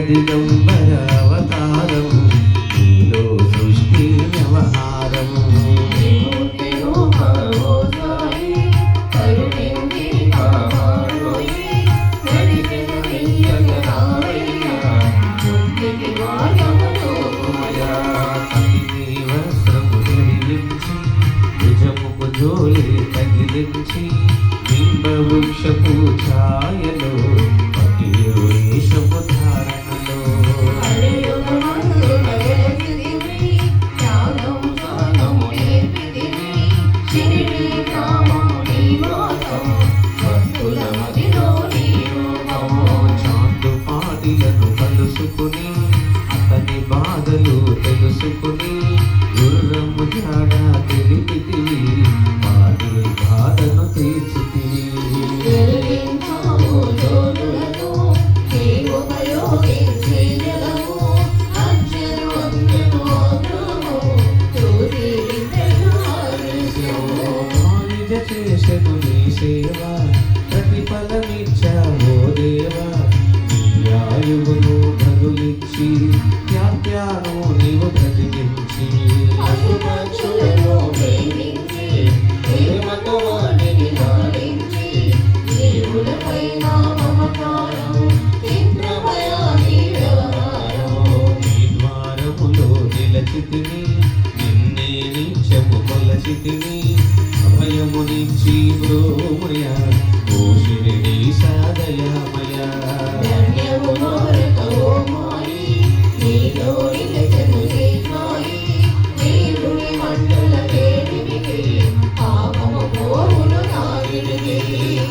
దిగంబర అవతారం నీలో సృష్టి వ్యవహారం భుజముకు జోలి తగిలించి బింబవృక్షపు ఛాయలో పతివేషపు ధారణలో చాందు పాటిలను కలుసుకుని అతని బాధలు తెలుసుకుని గుర్రము జాడ తెలిపితివి వాడి బాధను తీర్చితివి చేసెను నీ సేవ ప్రతిఫలమిచ్చావో దేవా నీ ఆయువును బదులిచ్చి త్యాను నీవు బ్రతికించి ద్వారములో నిలచితిని నిన్నే నిత్యము కొలచితిని అభయమునిచ్చి బ్రోమయ ఓ శిరిడి సాదయామయ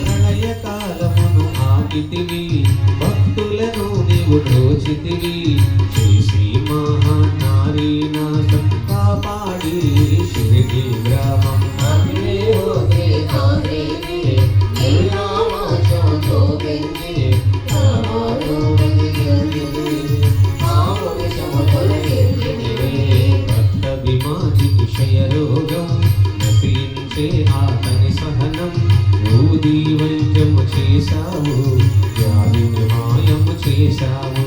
ప్రళయకాలమును ఆగితివి భక్తులను నీవు దోచితివి శ్రీ మహానారీనాథం కాపాడి శిరిడి గ్రామం క్షయరోగం నశించే ఆతని సహనం ఊది వైద్యము చేశావు వ్యాధిని మాయము చేశావు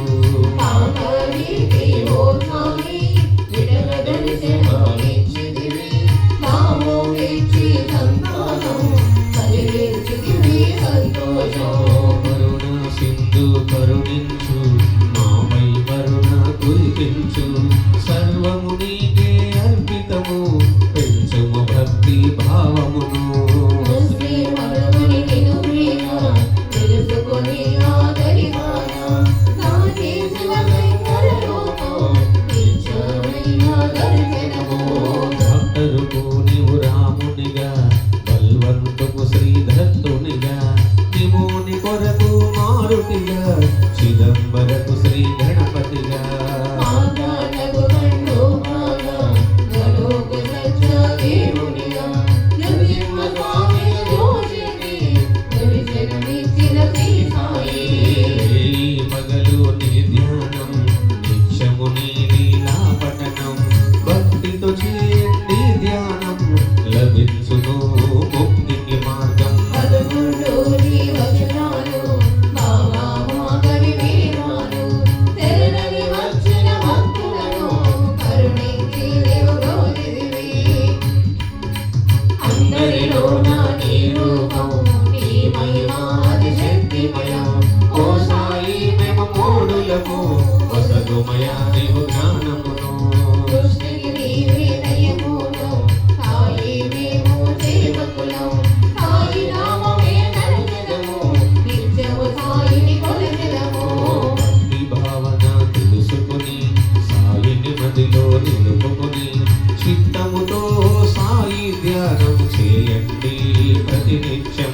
కరుణ సింధు కరుణించు మామై కరుణ కురిపించు సర్వము నీకే అర్పితము పెంచుము భక్తి భావమును భక్తరుకు నీవు రామునిగా బల్వంతుకు శ్రీధత్తునిగా నిమోని కొరకు మారుతిగా చిదంబరకు శ్రీ గణపతిగా పగలు నీ ధ్యానం నిత్యము నీ లీలా పఠనం భక్తితో చేయండి ధ్యానం లభించును ముక్తికి మార్గం అందరిలో నా నీ రూపం నీ మహిమా అతిశక్తిమయం ఓ సాయి మేము మూడులము వసతుమయ నీవు జ్ఞానమును సృష్టికి నీవే దయమును సాయి మేము సేవకులం సాయి నామమే నరచదము నిత్యము సాయిని కొలచెదము భక్తి భావన తెలుసుకుని సాయిని మదిలో నిలుపుకుని చిత్తముతో సాయి ధ్యానం చేయండి ప్రతినిత్యం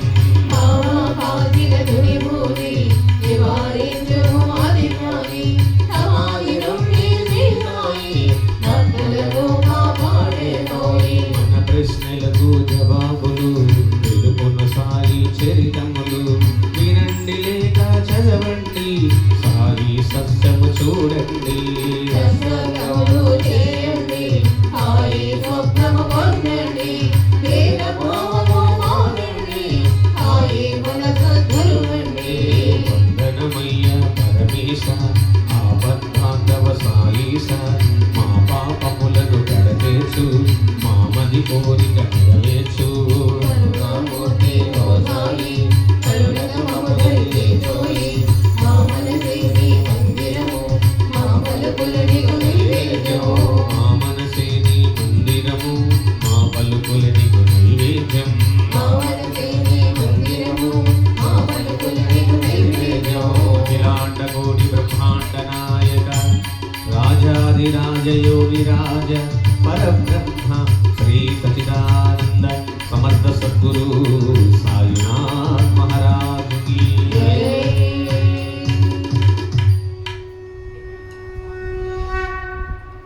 మన ప్రశ్నలకు జవాబులు తెలుపున సాయి చరితములు వినండి లేక చదవండి సాయి సత్యము చూడండి చేయండి సాయి స్వప్నము పొందండి